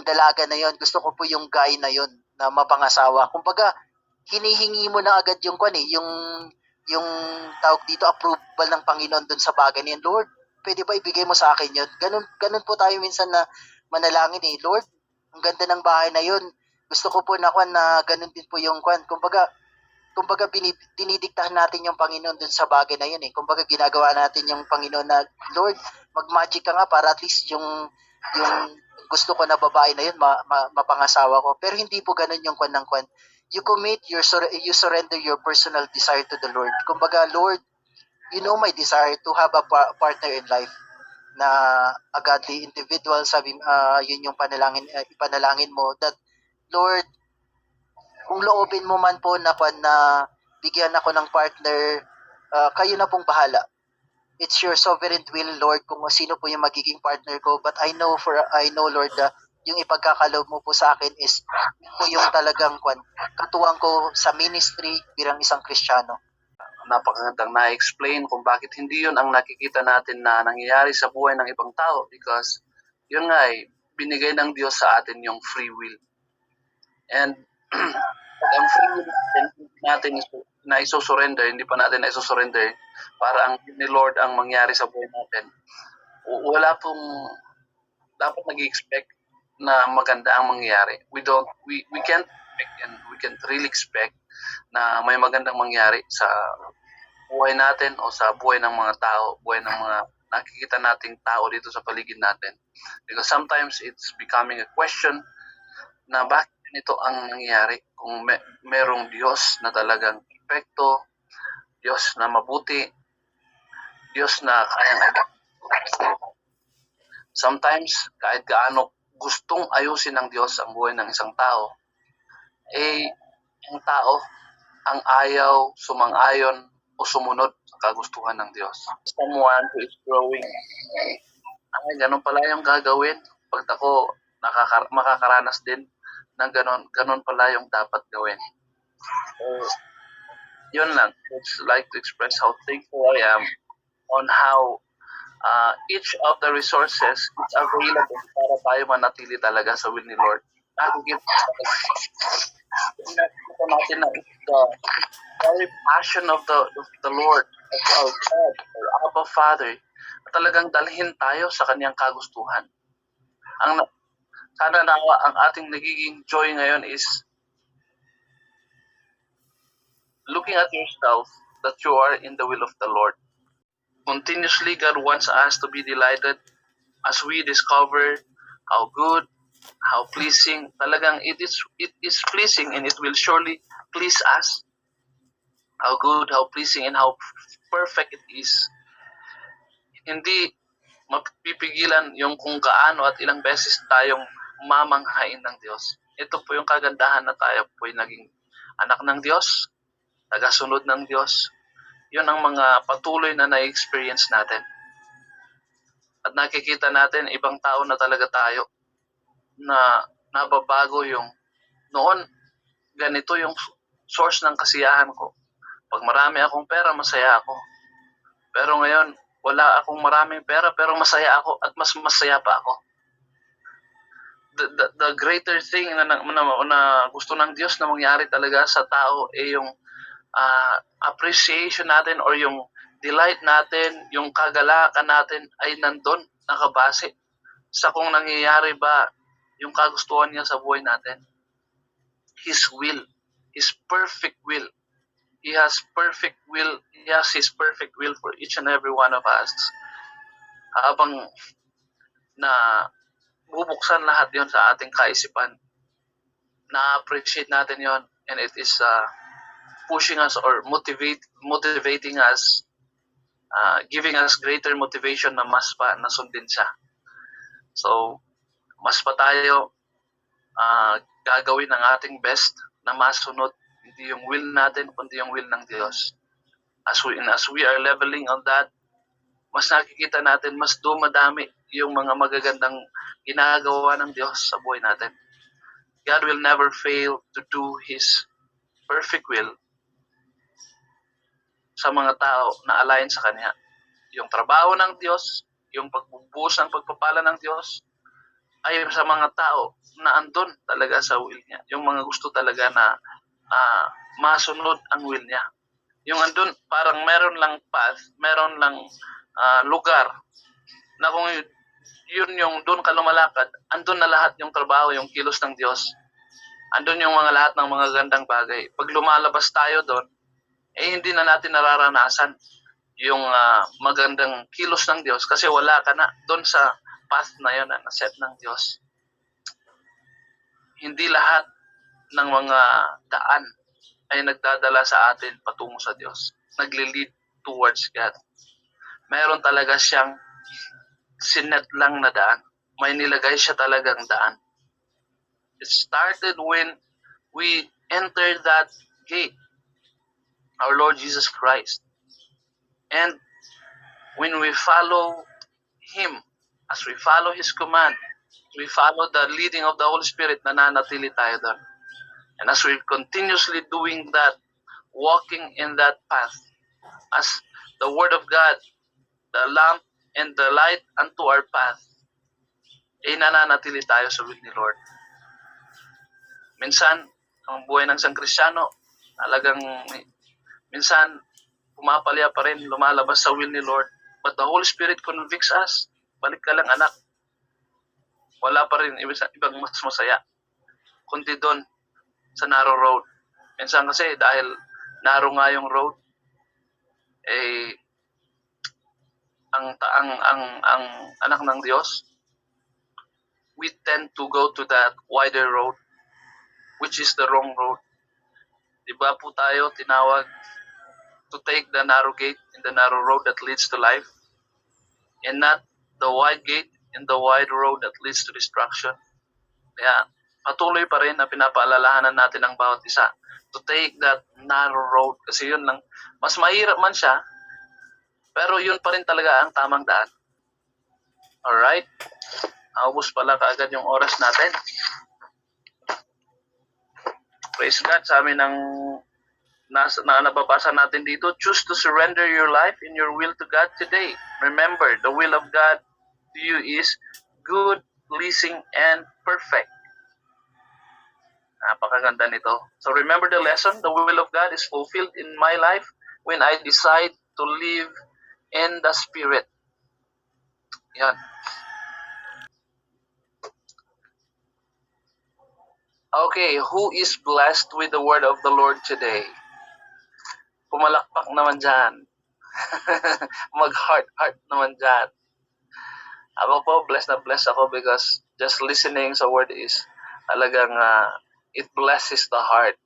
dalaga na yon. Gusto ko po yung guy na yon na mapangasawa. Kumbaga, hinihingi mo na agad yung yung tawag dito, approval ng Panginoon dun sa bagay niyan. Lord, pwede ba ibigay mo sa akin yun? Ganun po tayo minsan na manalangin eh. Lord, ang ganda ng bahay na yun. Gusto ko po na ganun din po yung Kumbaga, dinidiktahan natin yung Panginoon dun sa bagay na yun eh. Kumbaga, ginagawa natin yung Panginoon na, Lord, mag-magic ka nga para at least yung gusto ko na babae na yun, mapangasawa ko. Pero hindi po ganun yung You commit, you surrender your personal desire to the Lord. Kumbaga, Lord, you know my desire to have a partner in life na a godly individual. Sabi, yun yung ipanalangin mo that, Lord, kung loobin mo man po na bigyan ako ng partner, kayo na pong bahala. It's your sovereign will, Lord, kung sino po yung magiging partner ko. But I know, Lord, yung ipagkakaloob mo po sa akin is po yung talagang katuwang ko sa ministry bilang isang Kristiyano. Napakagandang na-explain kung bakit hindi yun ang nakikita natin na nangyayari sa buhay ng ibang tao, because yun nga binigay ng Diyos sa atin yung free will. And pag ang free will natin na isosurrender, hindi pa natin na isosurrender para ang ni Lord ang mangyari sa buhay natin, wala pong dapat nag-expect na maganda ang mangyari. We can't expect, and we can't really expect na may magandang mangyari sa buhay natin o sa buhay ng mga tao, buhay ng mga nakikita nating tao dito sa paligid natin. Because sometimes it's becoming a question na bakit ito ang nangyayari kung merong Diyos na talagang perfecto, Diyos na mabuti, Diyos na kayang sometimes kahit gaano gustong ayusin ng Diyos ang buhay ng isang tao, ang tao ang ayaw sumang-ayon o sumunod sa kagustuhan ng Diyos. Someone who is growing, ganun pala yung gagawin. Pag ako makakaranas din ng ganun pala yung dapat gawin. So, yun lang. I'd like to express how thankful I am on how each of the resources is available para tayo manatili talaga sa will ni Lord. Nakikita natin na the very passion of the Lord, of our God, or Abba Father, at talagang dalhin tayo sa kanyang kagustuhan. Sana nawa ang ating nagiging joy ngayon is looking at yourself that you are in the will of the Lord. Continuously, God wants us to be delighted as we discover how good, how pleasing, talagang it is pleasing and it will surely please us. How good, how pleasing, and how perfect it is. Hindi mapipigilan yung kung gaano at ilang beses tayong mamanghain ng Diyos. Ito po yung kagandahan na tayo po ay naging anak ng Diyos, tagasunod ng Diyos. Yun ang mga patuloy na na-experience natin. At nakikita natin, ibang tao na talaga tayo na nababago yung noon, ganito yung source ng kasiyahan ko. Pag marami akong pera, masaya ako. Pero ngayon, wala akong maraming pera pero masaya ako at mas masaya pa ako. The greater thing na gusto ng Diyos na mangyari talaga sa tao ay yung appreciation natin or yung delight natin, yung kagalakan natin ay nandun, nakabase sa kung nangyayari ba yung kagustuhan niya sa buhay natin. His will, His perfect will. He has perfect will. He has His perfect will for each and every one of us. Habang na bubuksan lahat yon sa ating kaisipan, na-appreciate natin yon, and it is pushing us or motivating us, giving us greater motivation na mas pa nasundin siya. So, mas pa tayo gagawin ang ating best na masunod hindi yung will natin, kundi yung will ng Diyos. As we are leveling on that, mas nakikita natin, mas dumadami yung mga magagandang ginagawa ng Diyos sa buhay natin. God will never fail to do His perfect will sa mga tao na align sa Kanya. Yung trabaho ng Diyos, yung pagbubuhos ng pagpapala ng Diyos, ay sa mga tao na andun talaga sa will niya. Yung mga gusto talaga na masunod ang will niya. Yung andun, parang meron lang path, meron lang lugar na kung yun yung doon ka lumalakad, andun na lahat yung trabaho, yung kilos ng Diyos. Andun yung mga lahat ng mga gandang bagay. Pag lumalabas tayo doon, hindi na natin nararanasan yung magandang kilos ng Diyos kasi wala ka na doon sa path na yun na set ng Diyos. Hindi lahat ng mga daan ay nagdadala sa atin patungo sa Diyos. Nagli-lead towards God. Meron talaga siyang sinet lang na daan. May nilagay siya talagang daan. It started when we entered that gate, our Lord Jesus Christ. And when we follow Him, as we follow His command, we follow the leading of the Holy Spirit, nananatili tayo doon. And as we're continuously doing that, walking in that path, as the Word of God, the lamp and the light unto our path, nananatili tayo sa will ni Lord. Minsan, ang buhay ng isang Kristiyano, talagang minsan, pumapalya pa rin, lumalabas sa will ni Lord. But the Holy Spirit convicts us, balik ka lang anak. Wala pa rin ibang mas masaya, kundi doon sa narrow road. Minsan kasi dahil narrow nga yung road, ang anak ng Diyos, we tend to go to that wider road, which is the wrong road. Diba po tayo tinawag to take the narrow gate in the narrow road that leads to life, and not the wide gate in the wide road that leads to destruction. Kaya patuloy pa rin na pinapaalalahanan natin ang bawat isa to take that narrow road. Kasi yun lang, mas mahirap man siya, pero yun pa rin talaga ang tamang daan. Alright? Naubos pala kaagad yung oras natin. Praise God, sa amin ang nababasa natin dito, choose to surrender your life and your will to God today. Remember, the will of God to you is good, pleasing, and perfect. Napakaganda nito. So remember the lesson, the will of God is fulfilled in my life when I decide to live in the Spirit. Yan. Okay, who is blessed with the word of the Lord today? Pumalakpak naman dyan. Mag-heart naman dyan. Ako po, blessed na blessed ako because just listening sa word is talagang it blesses the heart.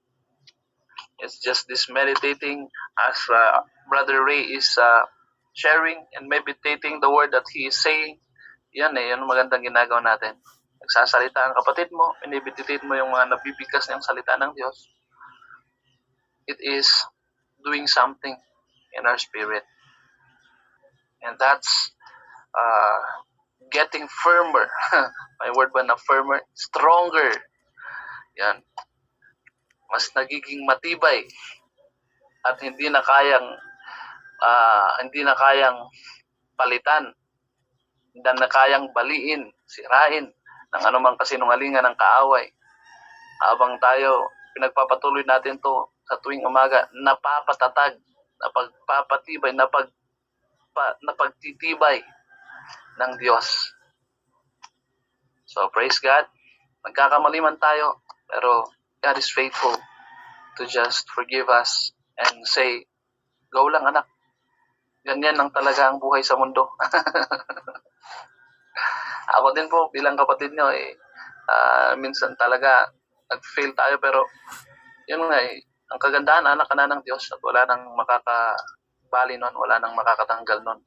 It's just this meditating as Brother Ray is sharing and meditating the word that he is saying. Yan yung magandang ginagawa natin. Nagsasalita ang kapatid mo, pinibititate mo yung mga nabibigkas niyang salita ng Diyos. It is doing something in our spirit. And that's getting firmer. May word ba na firmer? Stronger. Yan. Mas nagiging matibay at hindi na kayang palitan, hindi na kayang baliin, sirain ng anumang kasinungalingan ng kaaway. Habang tayo pinagpapatuloy natin to sa tuwing umaga, napapatatag, napagpapatibay, napagtitibay ng Diyos. So praise God. Nagkakamali man tayo, pero God is faithful to just forgive us and say, go lang anak. Ganyan lang talaga ang buhay sa mundo. Ako din po bilang kapatid nyo, minsan talaga nag-fail tayo, pero yun nga ang kagandahan, anak ka na ng Diyos at wala nang makakabali nun, wala nang makakatanggal nun.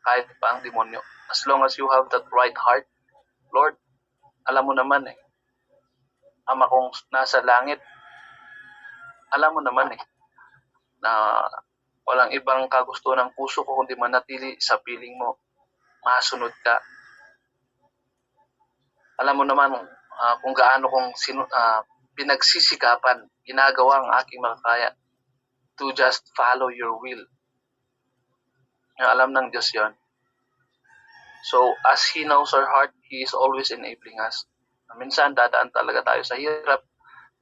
Kahit pa ang demonyo. As long as you have that right heart, Lord, alam mo naman Ama kong nasa langit, alam mo naman na walang ibang kagustuhan ng puso ko kundi manatili sa piling mo, masunod ka. Alam mo naman kung gaano kong pinagsisikapan, ginagawa ang aking makakaya to just follow your will. Alam ng Diyos yon. So, as He knows our heart, He is always enabling us. Minsan, dadaan talaga tayo sa hirap,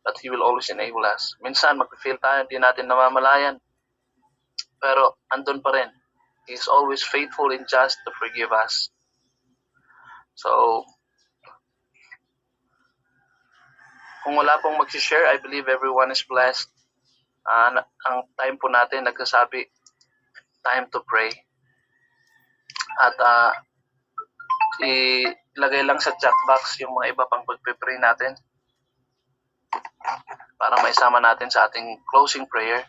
but He will always enable us. Minsan, mag-fail tayo, hindi natin namamalayan. Pero, andun pa rin. He is always faithful and just to forgive us. So, kung wala pong mag-share, I believe everyone is blessed. Ang time po natin, nagsasabi, time to pray. At ilagay lang sa chat box yung mga iba pang pag-pray natin para maisama natin sa ating closing prayer.